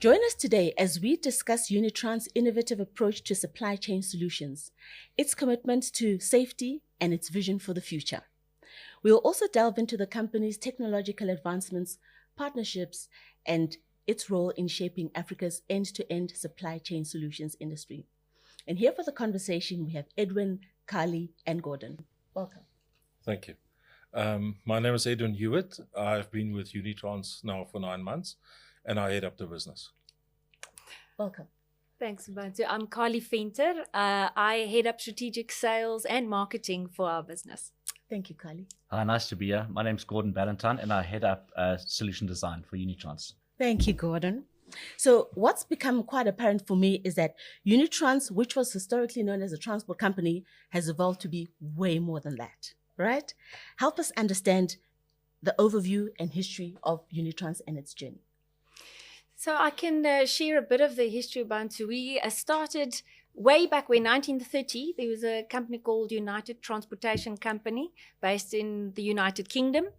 Join us today as we discuss Unitrans' innovative approach to supply chain solutions, its commitment to safety, and its vision for the future. We will also delve into the company's technological advancements, partnerships, and its role in shaping Africa's end-to-end supply chain solutions industry. And here for the conversation, we have Edwin, Carli, and Gordon. Welcome. Thank you. My name is Edwin Hewitt. I've been with Unitrans now for 9 months, and I head up the business. Welcome. Thanks, Nobantu. I'm Carli Venter. I head up strategic sales and marketing for our business. Thank you, Carli. Hi, nice to be here. My name is Gordon Ballentine, and I head up solution design for Unitrans. Thank you, Gordon. So what's become quite apparent for me is that Unitrans, which was historically known as a transport company, has evolved to be way more than that, right? Help us understand the overview and history of Unitrans and its journey. So I can share a bit of the history of Nobantu. We started way back when, 1930, there was a company called United Transportation Company based in the United Kingdom.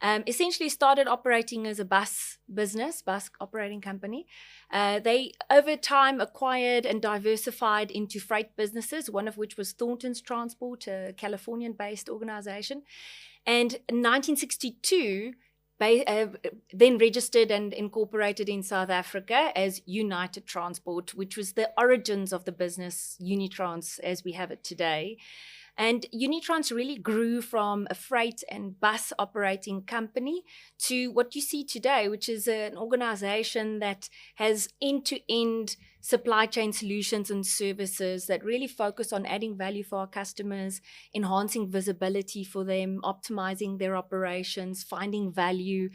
Essentially started operating as a bus business, bus operating company. They, over time, acquired and diversified into freight businesses, one of which was Thornton's Transport, a Californian-based organization. And in 1962, then registered and incorporated in South Africa as United Transport, which was the origins of the business Unitrans as we have it today. And Unitrans really grew from a freight and bus operating company to what you see today, which is an organization that has end-to-end supply chain solutions and services that really focus on adding value for our customers, enhancing visibility for them, optimizing their operations, finding value,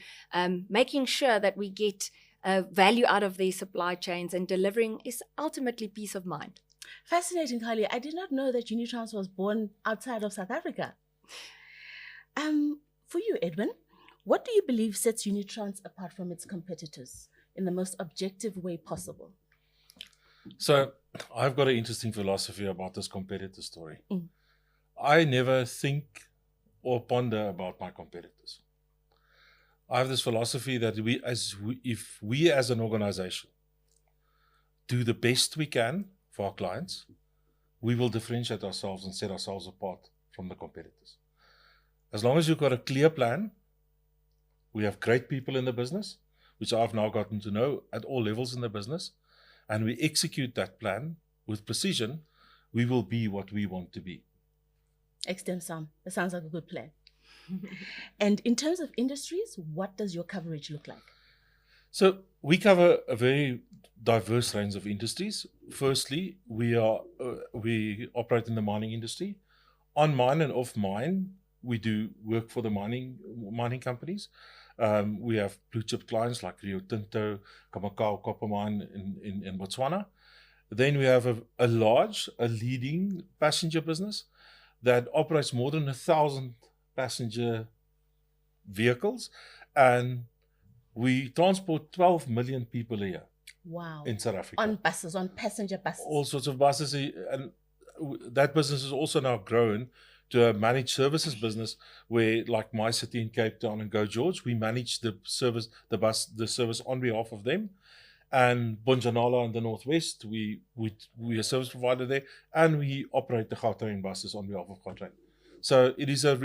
making sure that we get value out of their supply chains, and delivering is ultimately peace of mind. Fascinating, Carli. I did not know that Unitrans was born outside of South Africa. For you, Edwin, what do you believe sets Unitrans apart from its competitors in the most objective way possible? So I've got an interesting philosophy about this competitor story. I never think or ponder about my competitors. I have this philosophy that if we as an organization do the best we can for our clients, we will differentiate ourselves and set ourselves apart from the competitors. As long as you've got a clear plan, we have great people in the business, which I've now gotten to know at all levels in the business, and we execute that plan with precision, we will be what we want to be. Excellent, Sam. That sounds like a good plan. And in terms of industries, what does your coverage look like? So we cover a very diverse range of industries. Firstly, we operate in the mining industry. On mine and off mine, we do work for the mining companies. We have blue chip clients like Rio Tinto, Kamakau Copper Mine in Mqulwana. Then we have a leading passenger business that operates more than 1,000 passenger vehicles, and we transport 12 million people a year. Wow. In South Africa. On buses, on passenger buses. All sorts of buses. And that business has also now grown to a managed services business where, like My City in Cape Town and Go George, we manage the service on behalf of them. And Bonjanala in the Northwest, we are service provider there, and we operate the Gauteng buses on behalf of Gauteng. So it's a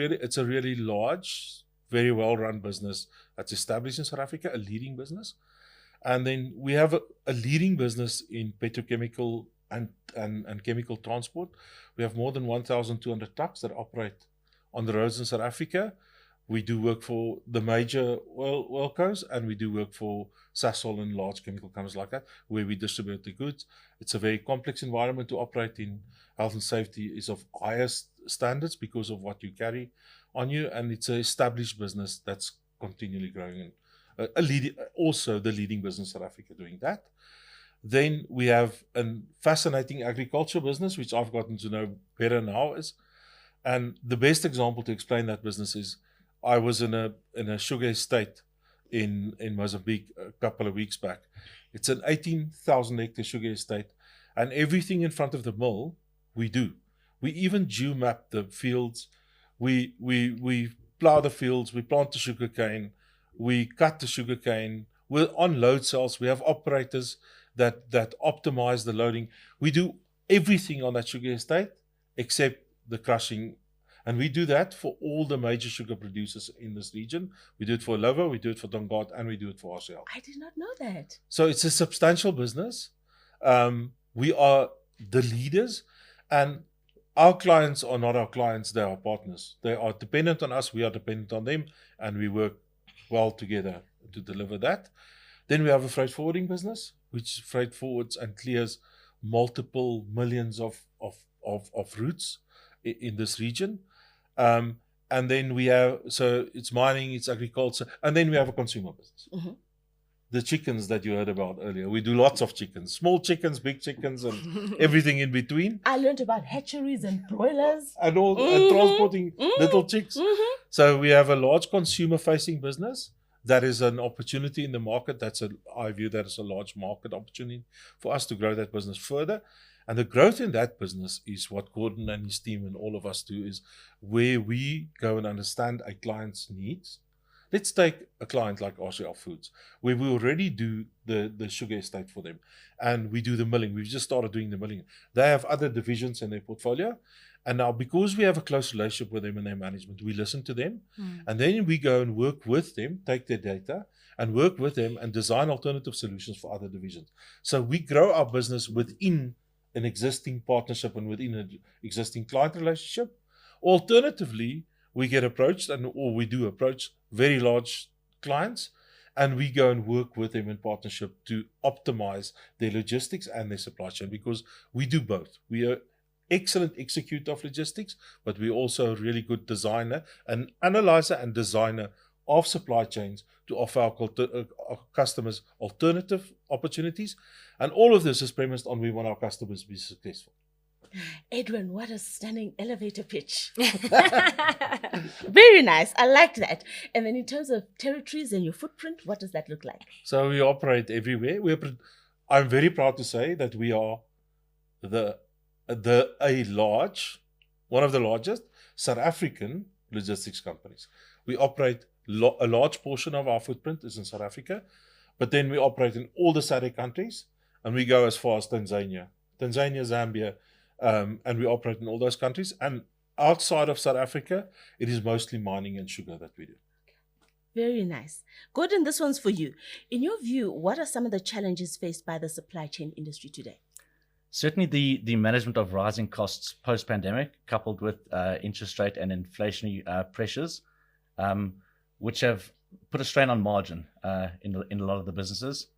really large, very well-run business that's established in South Africa, a leading business. And then we have a leading business in petrochemical and chemical transport. We have more than 1,200 trucks that operate on the roads in South Africa. We do work for the major oil cos, and we do work for Sasol and large chemical companies like that, where we distribute the goods. It's a very complex environment to operate in. Health and safety is of highest standards because of what you carry on you, and it's an established business that's continually growing. Also the leading business in South Africa doing that. Then we have a fascinating agriculture business, which I've gotten to know better now. And the best example to explain that business is I was in a sugar estate in Mozambique a couple of weeks back. It's an 18,000 hectare sugar estate, and everything in front of the mill we do. We even geomap the fields. We plow the fields. We plant the sugar cane. We cut the sugar cane. We're on load cells. We have operators that optimize the loading. We do everything on that sugar estate except the crushing. And we do that for all the major sugar producers in this region. We do it for Lovo, we do it for Dongard, and we do it for RCL. I did not know that. So it's a substantial business. We are the leaders, and our clients are not our clients, they are our partners. They are dependent on us, we are dependent on them, and we work well together to deliver that. Then we have a freight forwarding business, which freight forwards and clears multiple millions of routes in this region. And then we have, so it's mining, it's agriculture, and then we have a consumer business. Mm-hmm. The chickens that you heard about earlier. We do lots of chickens, small chickens, big chickens, and everything in between. I learned about hatcheries and broilers. And all and transporting little chicks. Mm-hmm. So we have a large consumer-facing business. That is an opportunity in the market. I view that as a large market opportunity for us to grow that business further. And the growth in that business is what Gordon and his team and all of us do, is where we go and understand a client's needs. Let's take a client like RCL Foods, where we already do the sugar estate for them, and we do the milling. We've just started doing the milling. They have other divisions in their portfolio, and now because we have a close relationship with them and their management, we listen to them, and then we go and work with them, take their data, and work with them and design alternative solutions for other divisions. So we grow our business within an existing partnership and within an existing client relationship. Alternatively, we get approached, or we do approach very large clients, and we go and work with them in partnership to optimize their logistics and their supply chain, because we do both. We are excellent executor of logistics, but we're also a really good designer, an analyzer and designer of supply chains to offer our customers alternative opportunities. And all of this is premised on we want our customers to be successful. Edwin, what a stunning elevator pitch. Very nice. I like that. And then in terms of territories and your footprint, what does that look like? So we operate everywhere. I'm very proud to say that we are one of the largest South African logistics companies. We operate a large portion of our footprint is in South Africa, but then we operate in all the SADC countries, and we go as far as Tanzania, Zambia, and we operate in all those countries. And outside of South Africa, it is mostly mining and sugar that we do. Very nice. Gordon, this one's for you. In your view, what are some of the challenges faced by the supply chain industry today? Certainly the management of rising costs post-pandemic, coupled with interest rate and inflationary pressures, which have put a strain on margin in a lot of the businesses.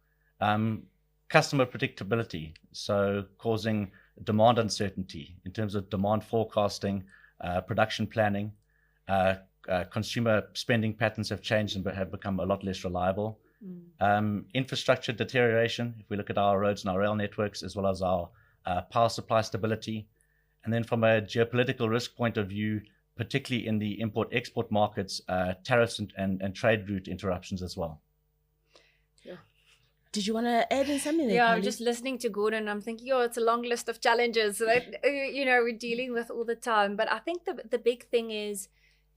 Customer predictability, so causing demand uncertainty in terms of demand forecasting, production planning. Consumer spending patterns have changed and have become a lot less reliable. Infrastructure deterioration, if we look at our roads and our rail networks, as well as our power supply stability. And then from a geopolitical risk point of view, particularly in the import-export markets, tariffs and trade route interruptions as well. Yeah. Did you want to add in something there, Yeah, Carli? I'm just listening to Gordon. I'm thinking, it's a long list of challenges that we're dealing with all the time. But I think the big thing is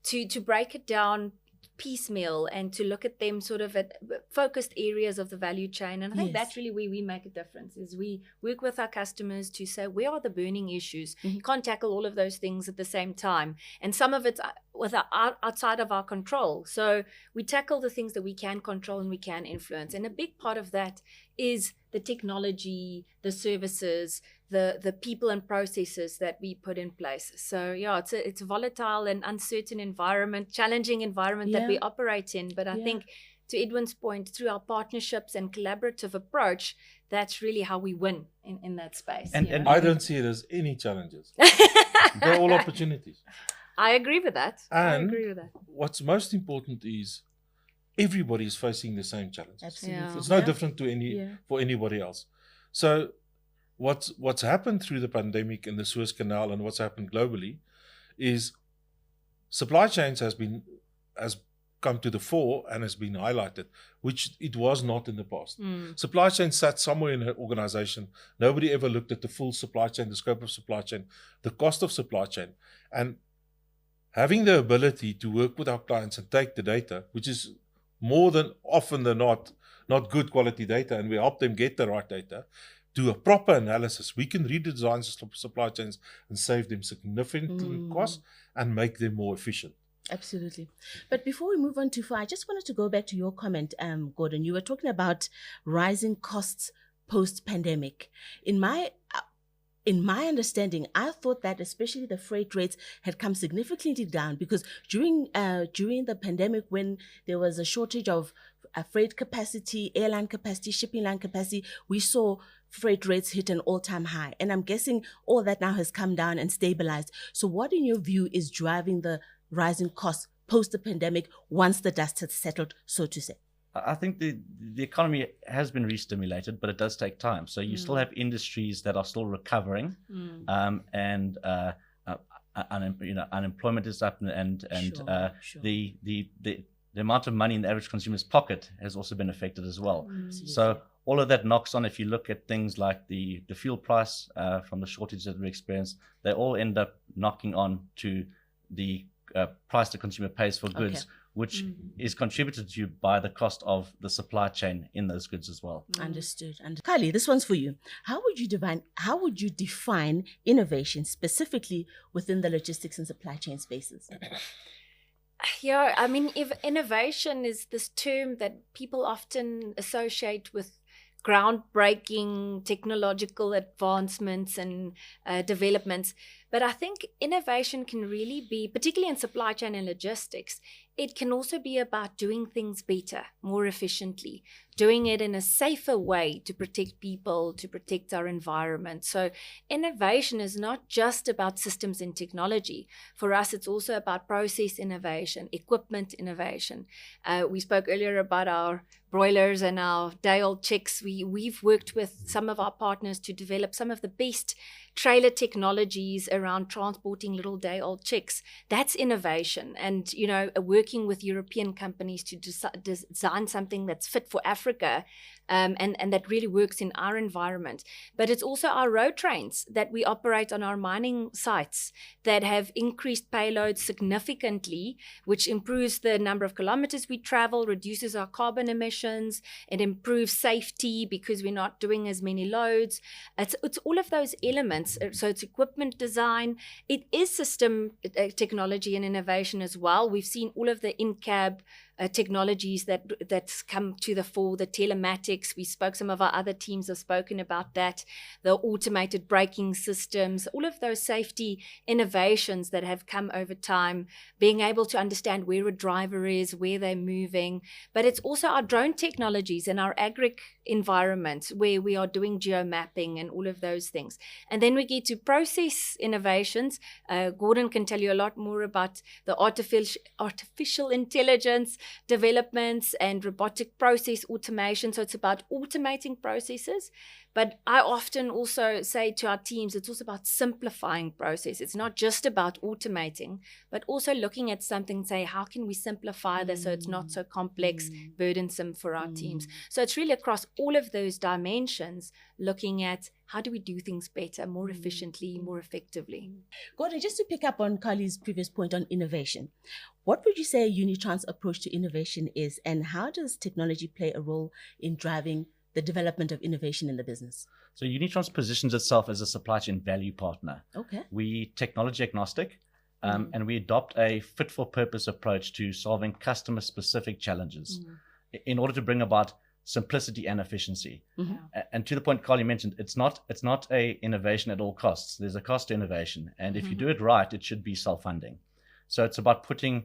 to break it down piecemeal and to look at them sort of at focused areas of the value chain. And I think that's really where we make a difference, is we work with our customers to say, where are the burning issues? You can't tackle all of those things at the same time. And some of it's outside of our control. So we tackle the things that we can control and we can influence. And a big part of that is the technology, the services, the people and processes that we put in place. So it's a volatile and uncertain environment, challenging environment that we operate in. But I think, to Edwin's point, through our partnerships and collaborative approach, that's really how we win in that space. And I don't see it as any challenges. They're all opportunities. I agree with that. And what's most important is everybody is facing the same challenges. Absolutely. Yeah. It's no different to for anybody else. So what's happened through the pandemic and the Suez Canal and what's happened globally is supply chains has come to the fore and has been highlighted, which it was not in the past. Supply chain sat somewhere in an organization. Nobody ever looked at the full supply chain, the scope of supply chain, the cost of supply chain. And having the ability to work with our clients and take the data, which is more than often than not not good quality data, and we help them get the right data, do a proper analysis. We can redesign supply chains and save them significant costs and make them more efficient. Absolutely. But before we move on too far, I just wanted to go back to your comment, Gordon. You were talking about rising costs post-pandemic. In my understanding, I thought that especially the freight rates had come significantly down, because during the pandemic, when there was a shortage of freight capacity, airline capacity, shipping line capacity, we saw freight rates hit an all-time high. And I'm guessing all that now has come down and stabilized. So what, in your view, is driving the rising costs post the pandemic once the dust has settled, so to say? I think the economy has been re-stimulated, but it does take time. So you still have industries that are still recovering, and unemployment is up, and Sure. The amount of money in the average consumer's pocket has also been affected as well. Absolutely. So all of that knocks on. If you look at things like the fuel price from the shortage that we experienced, they all end up knocking on to the price the consumer pays for goods, which is contributed to by the cost of the supply chain in those goods as well. Understood. And Carli, this one's for you. How would you define innovation specifically within the logistics and supply chain spaces? Yeah, I mean, if innovation is this term that people often associate with groundbreaking technological advancements and developments. But I think innovation can really be, particularly in supply chain and logistics, it can also be about doing things better, more efficiently, doing it in a safer way to protect people, to protect our environment. So innovation is not just about systems and technology. For us, it's also about process innovation, equipment innovation. We spoke earlier about our broilers and our day-old chicks. We've worked with some of our partners to develop some of the best trailer technologies around transporting little day-old chicks. That's innovation. And, working with European companies to design something that's fit for Africa, and that really works in our environment. But it's also our road trains that we operate on our mining sites that have increased payloads significantly, which improves the number of kilometers we travel, reduces our carbon emissions, it improves safety because we're not doing as many loads. It's all of those elements. So it's equipment design. It is system technology and innovation as well. We've seen all of the in-cab technologies that's come to the fore, the telematics. Some of our other teams have spoken about that, the automated braking systems, all of those safety innovations that have come over time, being able to understand where a driver is, where they're moving. But it's also our drone technologies and our agri environment where we are doing geomapping and all of those things. And then we get to process innovations. Gordon can tell you a lot more about the artificial intelligence developments and robotic process automation. So it's about automating processes. But I often also say to our teams, it's also about simplifying process. It's not just about automating, but also looking at something, say, how can we simplify this so it's not so complex, burdensome for our teams? So it's really across all of those dimensions, looking at how do we do things better, more efficiently, more effectively. Gordon, just to pick up on Carli's previous point on innovation, what would you say Unitrans' approach to innovation is, and how does technology play a role in driving the development of innovation in the business? So Unitrans positions itself as a supply chain value partner. Okay. We technology agnostic, and we adopt a fit-for-purpose approach to solving customer-specific challenges in order to bring about simplicity and efficiency. And to the point Carli mentioned, it's not a innovation at all costs. There's a cost to innovation, and if you do it right, it should be self-funding. So it's about putting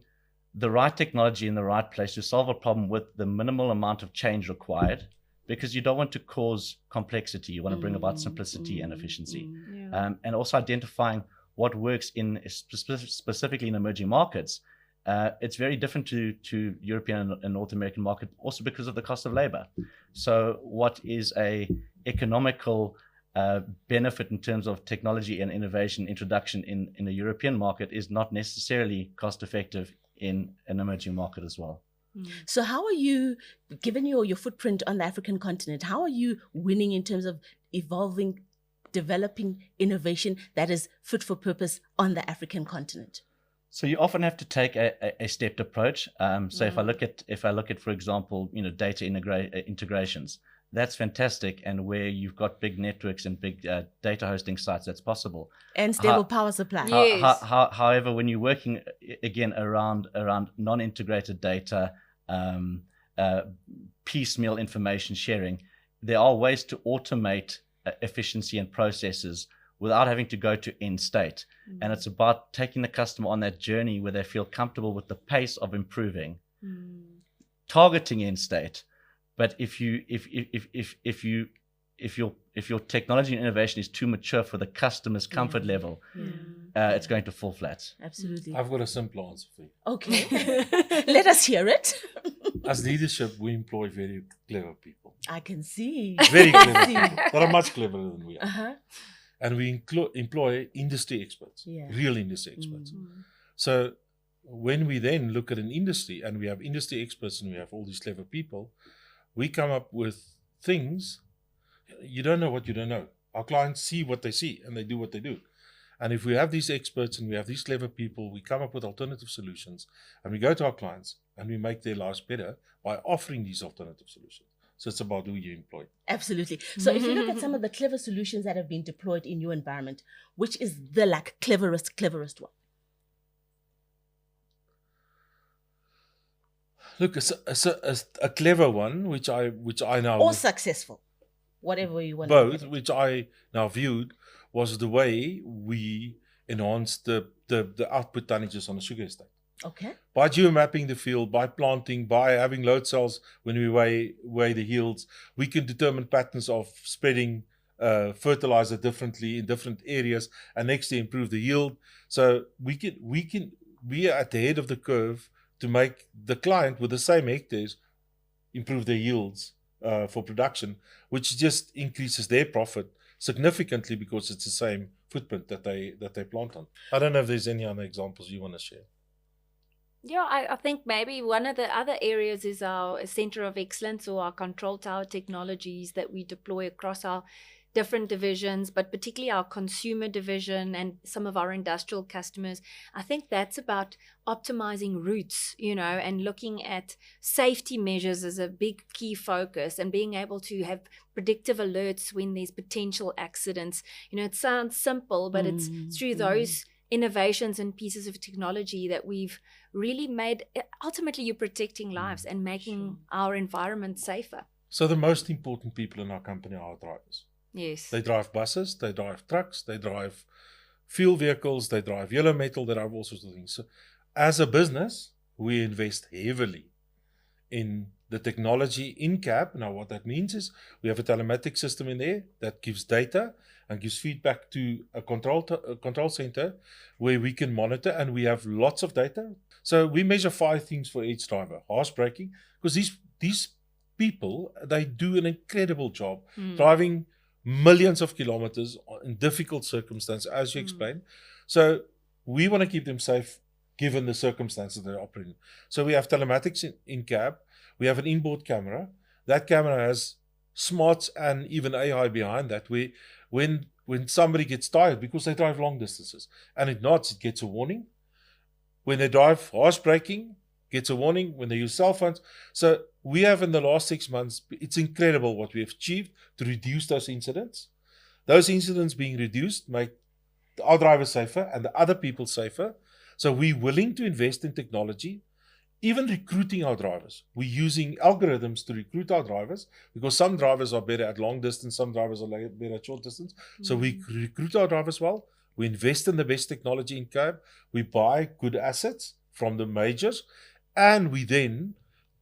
the right technology in the right place to solve a problem with the minimal amount of change required, because you don't want to cause complexity. You want to bring about simplicity and efficiency. And also identifying what works in specifically in emerging markets. It's very different to European and North American market, also because of the cost of labor. So what is a economical benefit in terms of technology and innovation introduction in the European market is not necessarily cost effective in an emerging market as well. So how are you, given your footprint on the African continent, how are you winning in terms of developing innovation that is fit for purpose on the African continent? So you often have to take a stepped approach. So if I look at, for example, data integrations, that's fantastic, and where you've got big networks and big data hosting sites, that's possible. And stable power supply. Yes. However, when you're working again around non-integrated data, piecemeal information sharing, there are ways to automate efficiency and processes without having to go to end state. And it's about taking the customer on that journey where they feel comfortable with the pace of improving, targeting end state. But if your technology and innovation is too mature for the customer's comfort level, it's going to fall flat. Absolutely. I've got a simple answer for you. Okay. Let us hear it. As leadership, we employ very clever people. I can see. Very clever people. That are much cleverer than we are. Uh-huh. And we employ industry experts, real industry experts. So when we then look at an industry and we have industry experts and we have all these clever people, we come up with things. You don't know what you don't know. Our clients see what they see and they do what they do. And if we have these experts and we have these clever people, we come up with alternative solutions and we go to our clients and we make their lives better by offering these alternative solutions. So it's about who you employ. Absolutely. So if you look at some of the clever solutions that have been deployed in your environment, which is the cleverest one? Look, a clever one, which I now Or successful, whatever you want. Both, which I now viewed, was the way we enhanced the output tonnages on the sugar estate. Okay. By geomapping the field, by planting, by having load cells when we weigh the yields, we can determine patterns of spreading fertilizer differently in different areas and next to improve the yield. So we are at the head of the curve to make the client with the same hectares improve their yields for production, which just increases their profit significantly because it's the same footprint that they plant on. I don't know if there's any other examples you want to share. Yeah, I think maybe one of the other areas is our center of excellence, or our control tower technologies that we deploy across our different divisions, but particularly our consumer division and some of our industrial customers. I think that's about optimizing routes, and looking at safety measures as a big key focus, and being able to have predictive alerts when there's potential accidents. It sounds simple, but it's through those innovations and pieces of technology that we've really made. Ultimately, you're protecting lives and making our environment safer. So the most important people in our company are our drivers. Yes. They drive buses, they drive trucks, they drive fuel vehicles, they drive yellow metal, they drive all sorts of things. So as a business, we invest heavily in the technology in cab. Now what that means is we have a telematics system in there that gives data and gives feedback to a control center where we can monitor, and we have lots of data. So we measure 5 things for each driver. Harsh braking, because these people, they do an incredible job driving millions of kilometers in difficult circumstances, as you explained. So we want to keep them safe given the circumstances they're operating. So we have telematics in cab. We have an inboard camera. That camera has smarts and even AI behind that. When somebody gets tired because they drive long distances and it nods, it gets a warning. When they drive harsh braking, gets a warning. When they use cell phones. So we have in the last 6 months, it's incredible what we have achieved to reduce those incidents. Those incidents being reduced make our drivers safer and the other people safer. So we're willing to invest in technology, even recruiting our drivers. We're using algorithms to recruit our drivers because some drivers are better at long distance, some drivers are better at short distance. So we recruit our drivers well. We invest in the best technology in cab. We buy good assets from the majors, and we then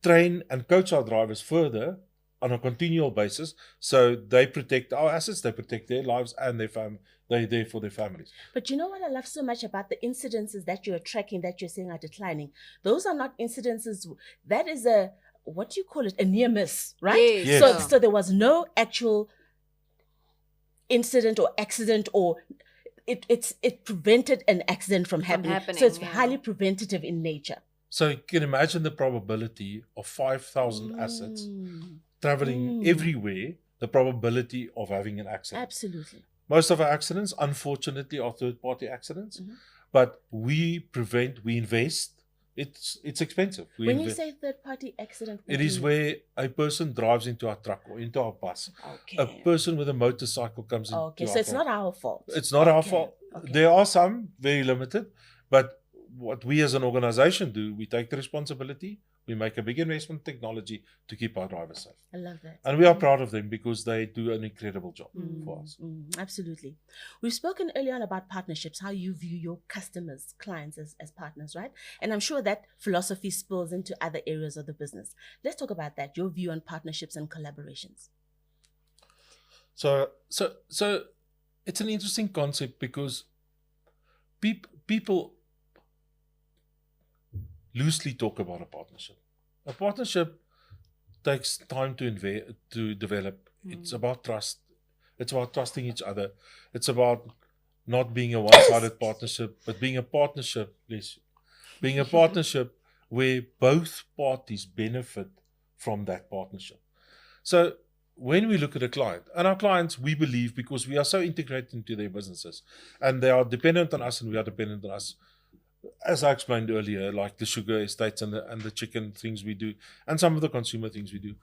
train and coach our drivers further on a continual basis. So they protect our assets, they protect their lives and they're there for their families. But you know what I love so much about the incidences that you're tracking, that you're saying are declining? Those are not incidences. That is what do you call it? A near miss, right? Yes. So there was no actual incident or accident, or it prevented an accident from happening. So it's highly preventative in nature. So you can imagine the probability of 5,000 assets traveling everywhere, the probability of having an accident. Absolutely. Most of our accidents, unfortunately, are third-party accidents. but we invest. It's expensive. When you say third-party accident, it is where a person drives into our truck or into our bus. Okay. A person with a motorcycle comes into Okay, so our it's car. not our fault. It's not our fault. Okay. There are some, very limited, but what we as an organization do, we take the responsibility, we make a big investment in technology to keep our drivers safe. I love that. And we are proud of them because they do an incredible job for us. Absolutely. We've spoken earlier on about partnerships, how you view your customers, clients as partners, right? And I'm sure that philosophy spills into other areas of the business. Let's talk about that, your view on partnerships and collaborations. So it's an interesting concept because people loosely talk about a partnership. A partnership takes time to develop. It's about trust. It's about trusting each other. It's about not being a one-sided partnership, but being a partnership, being a partnership where both parties benefit from that partnership. So when we look at a client, and our clients, we believe, because we are so integrated into their businesses, and they are dependent on us and we are dependent on us, as I explained earlier, like the sugar estates and the chicken things we do, and some of the consumer things we do.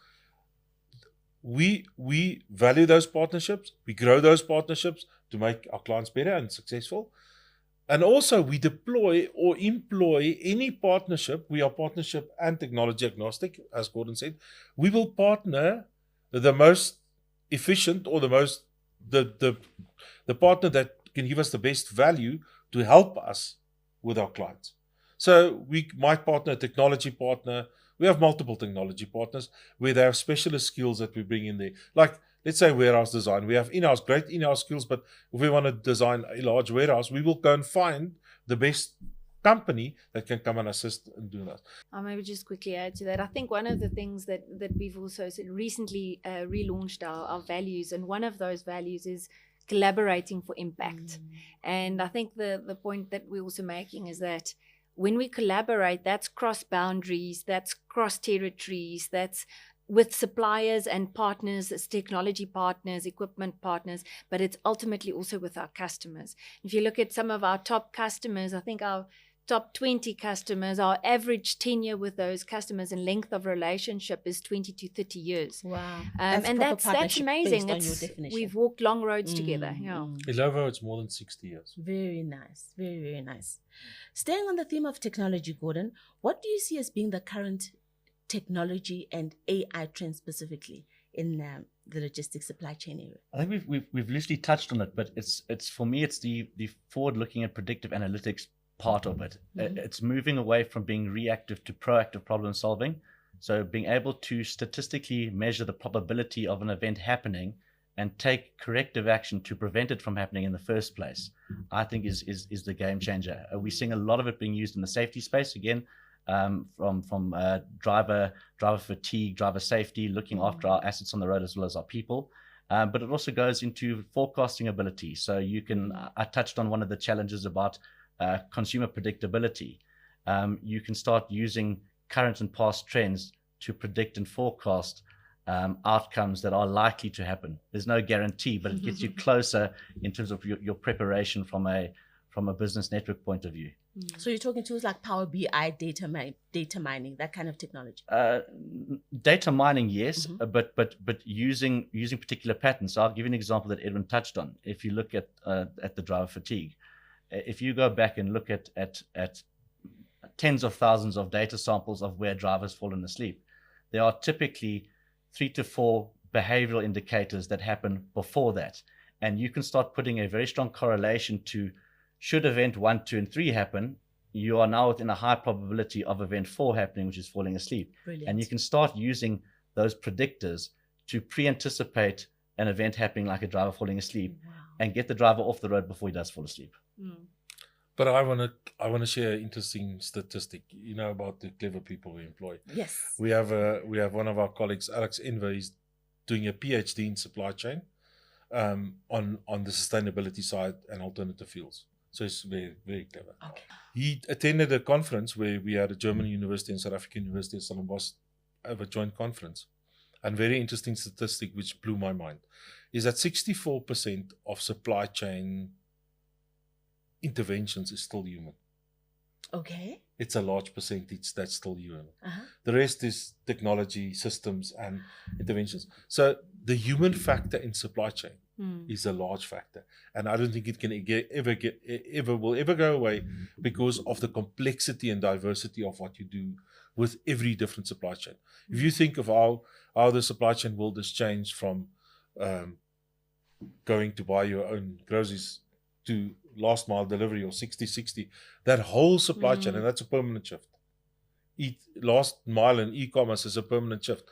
We value those partnerships. We grow those partnerships to make our clients better and successful. And also we deploy or employ any partnership. We are partnership and technology agnostic, as Gordon said. We will partner the most efficient or the partner that can give us the best value to help us with our clients. So we might partner a technology partner. We have multiple technology partners where they have specialist skills that we bring in there. Like, let's say warehouse design. We have great in-house skills, but if we want to design a large warehouse, we will go and find the best company that can come and assist and do that. I'll maybe just quickly add to that. I think one of the things that we've also recently relaunched our values, and one of those values is collaborating for impact. And I think the point that we're also making is that when we collaborate, that's cross boundaries, that's cross territories, that's with suppliers and partners, as technology partners, equipment partners, but it's ultimately also with our customers. If you look at some of our top customers, I think our top 20 customers, our average tenure with those customers and length of relationship is 20 to 30 years. Wow. And that's amazing. Based on your definition. We've walked long roads together. Yeah. Ilovo, it's more than 60 years. Very nice. Very, very nice. Staying on the theme of technology, Gordon, what do you see as being the current technology and AI trend specifically in the logistics supply chain area? I think we've loosely touched on it, but it's for me, it's the forward-looking and predictive analytics part of it. It's moving away from being reactive to proactive problem solving. So being able to statistically measure the probability of an event happening and take corrective action to prevent it from happening in the first place, I think is the game changer. We're seeing a lot of it being used in the safety space, again, from driver fatigue, driver safety, looking after our assets on the road as well as our people. But it also goes into forecasting ability. So you can, I touched on one of the challenges about consumer predictability. You can start using current and past trends to predict and forecast outcomes that are likely to happen. There's no guarantee, but it gets you closer in terms of your preparation from a business network point of view. So you're talking tools like Power BI, data mining, that kind of technology. Data mining, yes, but using particular patterns. So I'll give you an example that Edwin touched on. If you look at the driver fatigue, if you go back and look at tens of thousands of data samples of where drivers fallen asleep, there are typically 3 to 4 behavioral indicators that happen before that. And you can start putting a very strong correlation to, should event 1, 2, and 3 happen, you are now within a high probability of event 4 happening, which is falling asleep. Brilliant. And you can start using those predictors to pre-anticipate an event happening like a driver falling asleep and get the driver off the road before he does fall asleep. But I want to share an interesting statistic, about the clever people we employ. Yes. We have one of our colleagues, Alex Enver, is doing a PhD in supply chain on the sustainability side and alternative fuels. So it's very, very clever. Okay. He attended a conference where we had a German university and South African University of Stellenbosch have a joint conference. And very interesting statistic which blew my mind is that 64% of supply chain interventions is still human. Okay. It's a large percentage that's still human. Uh-huh. The rest is technology, systems, and interventions. So the human factor in supply chain is a large factor, and I don't think it can ever go away because of the complexity and diversity of what you do with every different supply chain. If you think of how the supply chain world has changed from going to buy your own groceries to last mile delivery or 60/60, that whole supply chain, and that's a permanent shift. Last mile and e-commerce is a permanent shift,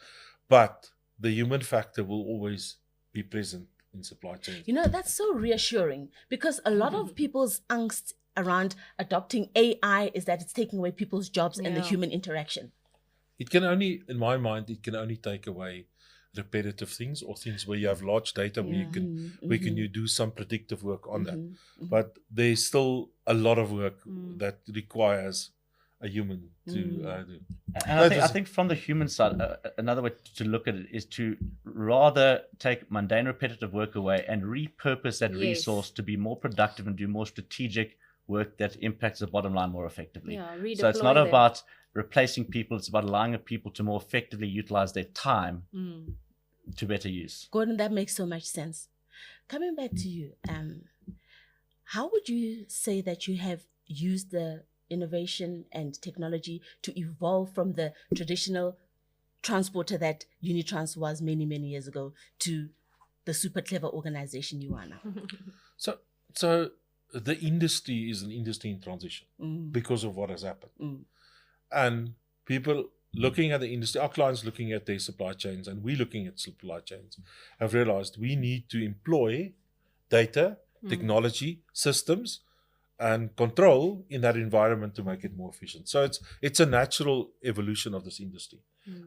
but the human factor will always be present in supply chain. You know, that's so reassuring, because a lot of people's angst around adopting AI is that it's taking away people's jobs and the human interaction. It can only, in my mind, it can only take away repetitive things or things where you have large data where you do some predictive work on that. But there's still a lot of work that requires a human to do. And I think from the human side, another way to look at it is to rather take mundane repetitive work away and repurpose that resource to be more productive and do more strategic work that impacts the bottom line more effectively. So it's not about replacing people, it's about allowing people to more effectively utilize their time to better use. Gordon, that makes so much sense. Coming back to you, how would you say that you have used the innovation and technology to evolve from the traditional transporter that Unitrans was many, many years ago to the super clever organization you are now? So the industry is an industry in transition because of what has happened. And people looking at the industry, our clients looking at their supply chains, and we looking at supply chains, have realized we need to employ data, technology, systems, and control in that environment to make it more efficient. So it's a natural evolution of this industry.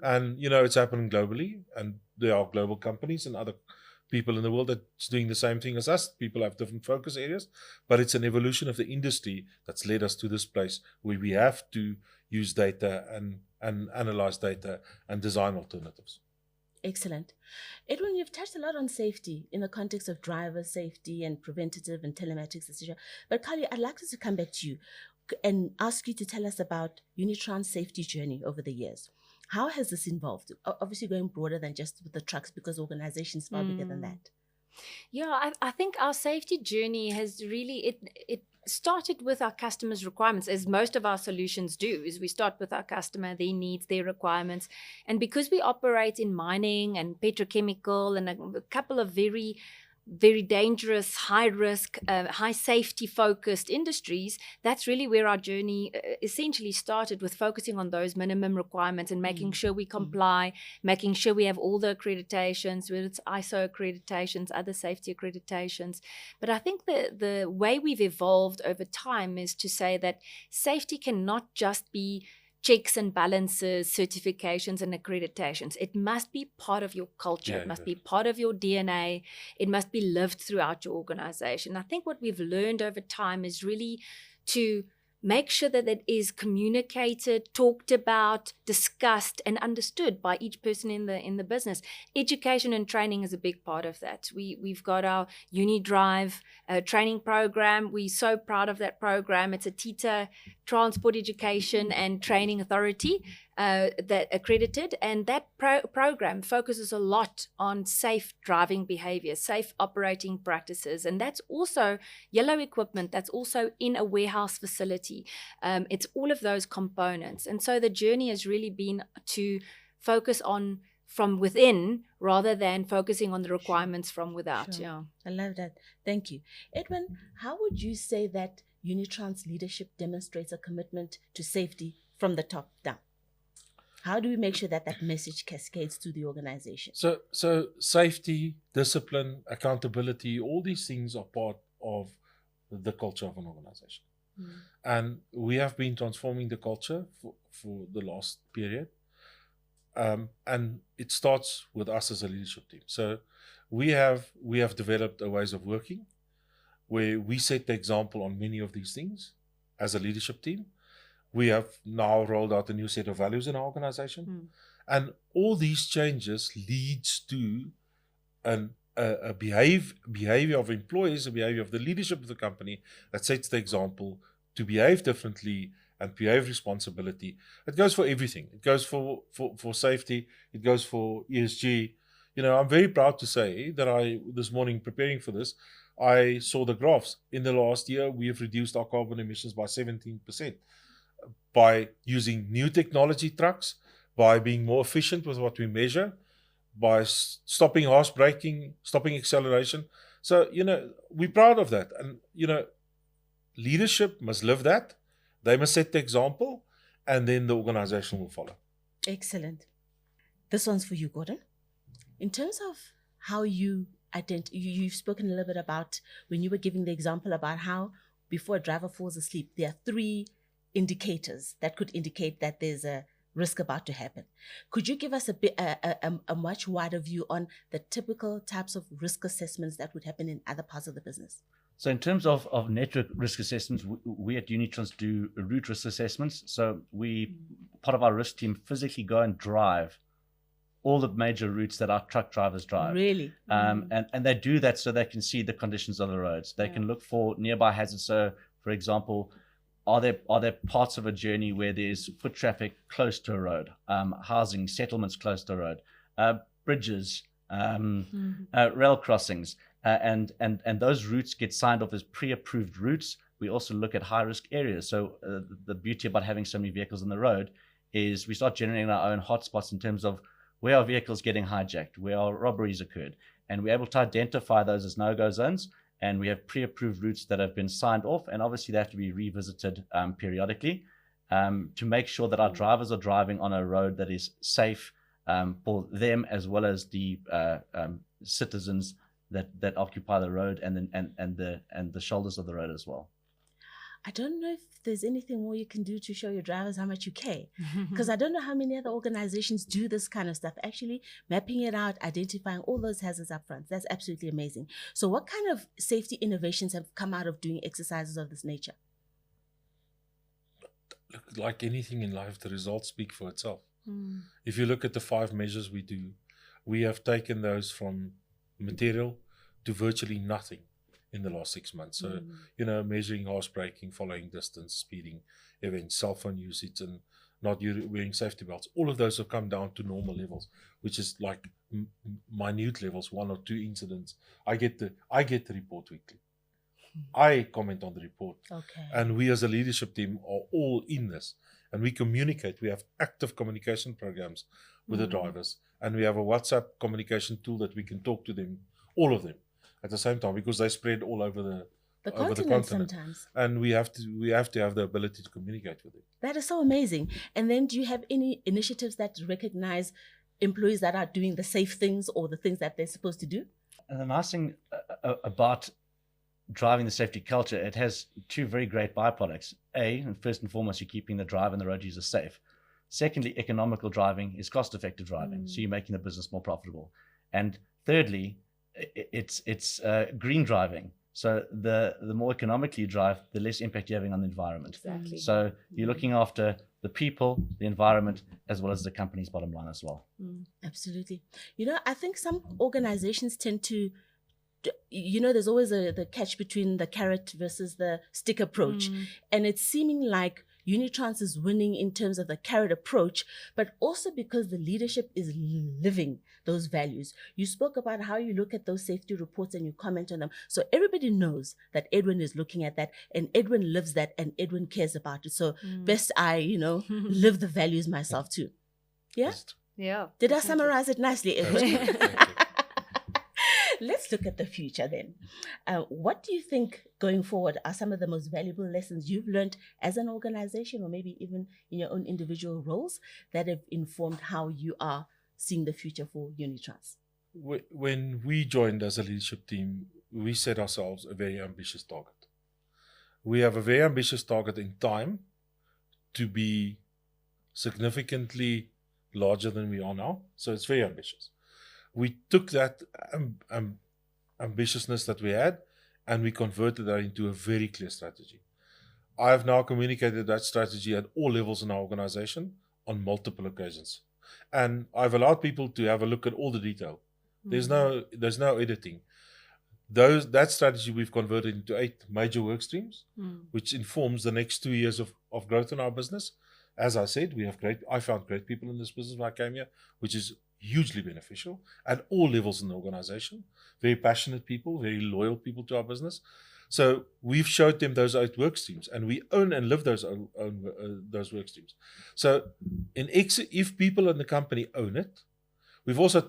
And, you know, it's happening globally, and there are global companies and other people in the world that's doing the same thing as us. People have different focus areas, but it's an evolution of the industry that's led us to this place where we have to use data and analyze data and design alternatives. Excellent. Edwin, you've touched a lot on safety in the context of driver safety and preventative and telematics, etc. But Carli, I'd like us to come back to you and ask you to tell us about Unitrans' safety journey over the years. How has this evolved? Obviously going broader than just with the trucks, because organizations far bigger than that. Yeah, I think our safety journey has really, it started with our customers' requirements, as most of our solutions do, is we start with our customer, their needs, their requirements. And because we operate in mining and petrochemical and a couple of very dangerous, high risk, high safety focused industries, that's really where our journey essentially started, with focusing on those minimum requirements and making sure we comply, making sure we have all the accreditations, whether it's ISO accreditations, other safety accreditations. But I think the way we've evolved over time is to say that safety cannot just be checks and balances, certifications and accreditations. It must be part of your culture. It must be part of your DNA. It must be lived throughout your organization. I think what we've learned over time is really to make sure that it is communicated, talked about, discussed, and understood by each person in the business. Education and training is a big part of that. We've got our UniDrive training program. We're so proud of that program. It's a TITA, Transport Education and Training Authority, that accredited, and that program focuses a lot on safe driving behavior, safe operating practices, and that's also yellow equipment, that's also in a warehouse facility. It's all of those components, and so the journey has really been to focus on from within rather than focusing on the requirements from without. Sure. Yeah, I love that. Thank you. Edwin, how would you say that Unitrans leadership demonstrates a commitment to safety from the top down? How do we make sure that that message cascades to the organization? So safety, discipline, accountability, all these things are part of the culture of an organization. And we have been transforming the culture for the last period. And it starts with us as a leadership team. So we have developed a ways of working where we set the example on many of these things as a leadership team. We have now rolled out a new set of values in our organization. And all these changes leads to a a behavior of employees, a behavior of the leadership of the company that sets the example to behave differently and behave responsibility. It goes for everything. It goes for safety. It goes for ESG. I'm very proud to say that this morning preparing for this, I saw the graphs. In the last year, we have reduced our carbon emissions by 17% by using new technology trucks, by being more efficient with what we measure, by stopping harsh braking, stopping acceleration. So, we're proud of that. And, leadership must live that. They must set the example, and then the organization will follow. Excellent. This one's for you, Gordon. In terms of how you've spoken a little bit about when you were giving the example about how before a driver falls asleep, there are 3 indicators that could indicate that there's a risk about to happen. Could you give us a much wider view on the typical types of risk assessments that would happen in other parts of the business? So in terms of network risk assessments, we at Unitrans do route risk assessments. So part of our risk team physically go and drive all the major routes that our truck drivers drive. Really? And they do that so they can see the conditions of the roads. They can look for nearby hazards. So, for example, are there parts of a journey where there's foot traffic close to a road, housing, settlements close to a road, bridges, rail crossings, and those routes get signed off as pre-approved routes. We also look at high-risk areas. So the beauty about having so many vehicles on the road is we start generating our own hotspots in terms of where are vehicles getting hijacked, where are robberies occurred, and we're able to identify those as no-go zones. And we have pre-approved routes that have been signed off, and obviously they have to be revisited periodically to make sure that our drivers are driving on a road that is safe for them as well as the citizens that occupy the road and the shoulders of the road as well. I don't know if there's anything more you can do to show your drivers how much you care, because I don't know how many other organizations do this kind of stuff, actually mapping it out, identifying all those hazards up front. That's absolutely amazing. So what kind of safety innovations have come out of doing exercises of this nature? Look, like anything in life, the results speak for itself. If you look at the 5 measures we do, we have taken those from material to virtually nothing in the last 6 months. So, measuring harsh braking, following distance, speeding, events, cell phone usage, and not wearing safety belts. All of those have come down to normal levels, which is like minute levels, 1 or 2 incidents. I get the report weekly. I comment on the report. Okay. And we as a leadership team are all in this. And we communicate. We have active communication programs with the drivers. And we have a WhatsApp communication tool that we can talk to them, all of them, at the same time, because they spread all over the continent sometimes. And we have to have the ability to communicate with them. That is so amazing. And then do you have any initiatives that recognize employees that are doing the safe things or the things that they're supposed to do? And the nice thing about driving the safety culture, it has 2 very great byproducts. And first and foremost, you're keeping the driver and the road user safe. Secondly, economical driving is cost-effective driving, so you're making the business more profitable. And thirdly, it's green driving. So the more economically you drive, the less impact you're having on the environment. Exactly. So you're looking after the people, the environment, as well as the company's bottom line as well. Absolutely. I think some organizations tend to, there's always the catch between the carrot versus the stick approach. And it's seeming like Unitrans is winning in terms of the carrot approach, but also because the leadership is living those values. You spoke about how you look at those safety reports and you comment on them. So everybody knows that Edwin is looking at that and Edwin lives that and Edwin cares about it. So best I, live the values myself too. Yeah? Yeah. Did I summarize it nicely, Edwin? Thank you. Let's look at the future then. What do you think going forward are some of the most valuable lessons you've learned as an organization or maybe even in your own individual roles that have informed how you are seeing the future for Unitrans? When we joined as a leadership team, we set ourselves a very ambitious target. We have a very ambitious target in time to be significantly larger than we are now. So it's very ambitious. We took that ambitiousness that we had and we converted that into a very clear strategy. I have now communicated that strategy at all levels in our organization on multiple occasions. And I've allowed people to have a look at all the detail There's no editing. That strategy we've converted into 8 major work streams, which informs the next 2 years of growth in our business. As I said, I found great people in this business when I came here, which is hugely beneficial at all levels in the organization. Very passionate people, very loyal people to our business. So we've showed them those 8 work streams, and we own and live those work streams. So if people in the company own it, we've also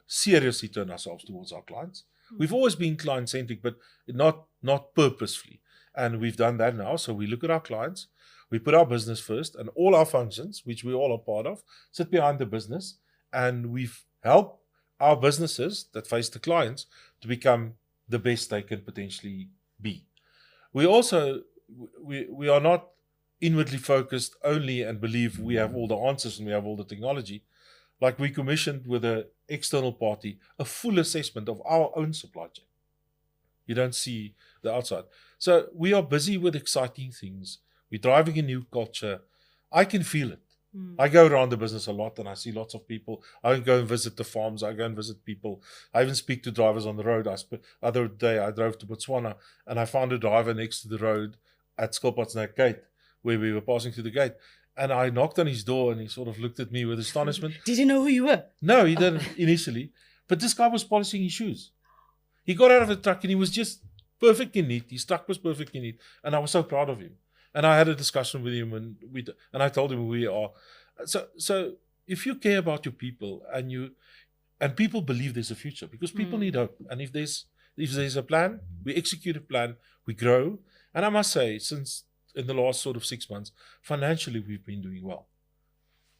seriously turned ourselves towards our clients. We've always been client-centric, but not purposefully. And we've done that now. So we look at our clients, we put our business first, and all our functions, which we all are part of, sit behind the business. And we've helped our businesses that face the clients to become the best they can potentially be. We also, we are not inwardly focused only and believe we have all the answers and we have all the technology. Like we commissioned with an external party a full assessment of our own supply chain. You don't see the outside. So we are busy with exciting things. We're driving a new culture. I can feel it. I go around the business a lot and I see lots of people. I go and visit the farms. I go and visit people. I even speak to drivers on the road. Other day I drove to Mqulwana and I found a driver next to the road at Skilpadsnap gate where we were passing through the gate. And I knocked on his door and he sort of looked at me with astonishment. Did he know who you were? No, he didn't initially. But this guy was polishing his shoes. He got out of the truck and he was just perfectly neat. His truck was perfectly neat. And I was so proud of him. And I had a discussion with him and I told him who we are. So if you care about your people and people believe there's a future, because people need hope. And if there's a plan, we execute a plan, we grow. And I must say, since in the last sort of 6 months, financially, we've been doing well.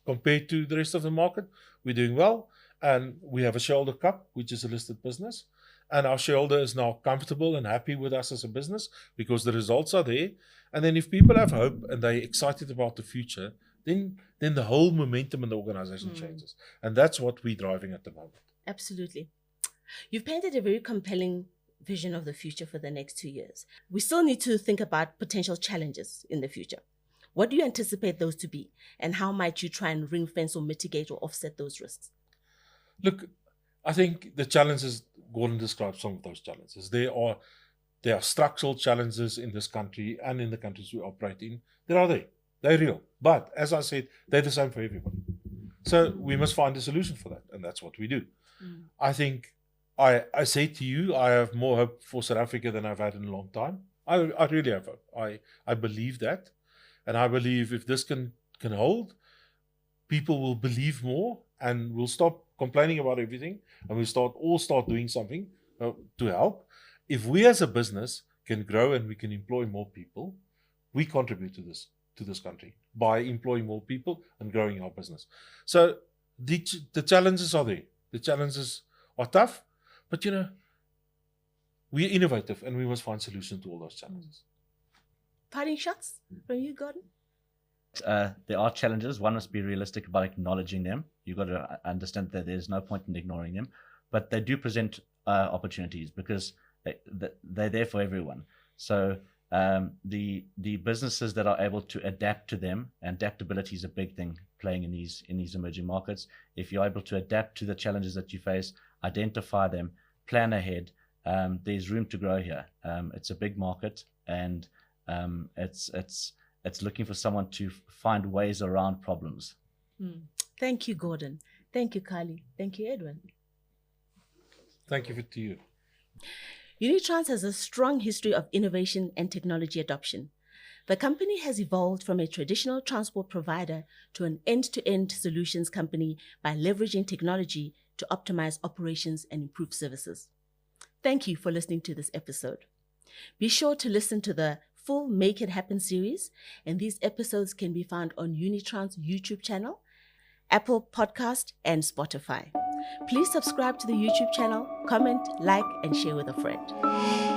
Compared to the rest of the market, we're doing well. And we have a shareholder cup, which is a listed business. And our shareholder is now comfortable and happy with us as a business because the results are there. And then if people have hope and they're excited about the future, then the whole momentum in the organization changes. And that's what we're driving at the moment. Absolutely. You've painted a very compelling vision of the future for the next 2 years. We still need to think about potential challenges in the future. What do you anticipate those to be? And how might you try and ring fence or mitigate or offset those risks? Look, I think the challenges, Gordon described some of those challenges. There are structural challenges in this country and in the countries we operate in. They're real. But as I said, they're the same for everybody. So we must find a solution for that. And that's what we do. I think I say to you, I have more hope for South Africa than I've had in a long time. I really have hope. I believe that. And I believe if this can hold, people will believe more and will stop complaining about everything and we'll all start doing something to help. If we as a business can grow and we can employ more people, we contribute to this country by employing more people and growing our business. So the challenges are there. The challenges are tough, but we're innovative and we must find solutions to all those challenges. Parting shots from you, Gordon? There are challenges. One must be realistic about acknowledging them. You've got to understand that there's no point in ignoring them, but they do present opportunities because they're there for everyone. So the businesses that are able to adapt to them, and adaptability is a big thing playing in these emerging markets. If you're able to adapt to the challenges that you face, identify them, plan ahead, there's room to grow here. It's a big market, and it's looking for someone to find ways around problems. Thank you, Gordon. Thank you, Carli. Thank you, Edwin. Thank you to you. Unitrans has a strong history of innovation and technology adoption. The company has evolved from a traditional transport provider to an end-to-end solutions company by leveraging technology to optimize operations and improve services. Thank you for listening to this episode. Be sure to listen to the full Make It Happen series, and these episodes can be found on Unitrans' YouTube channel, Apple Podcast, and Spotify. Please subscribe to the YouTube channel, comment, like, and share with a friend.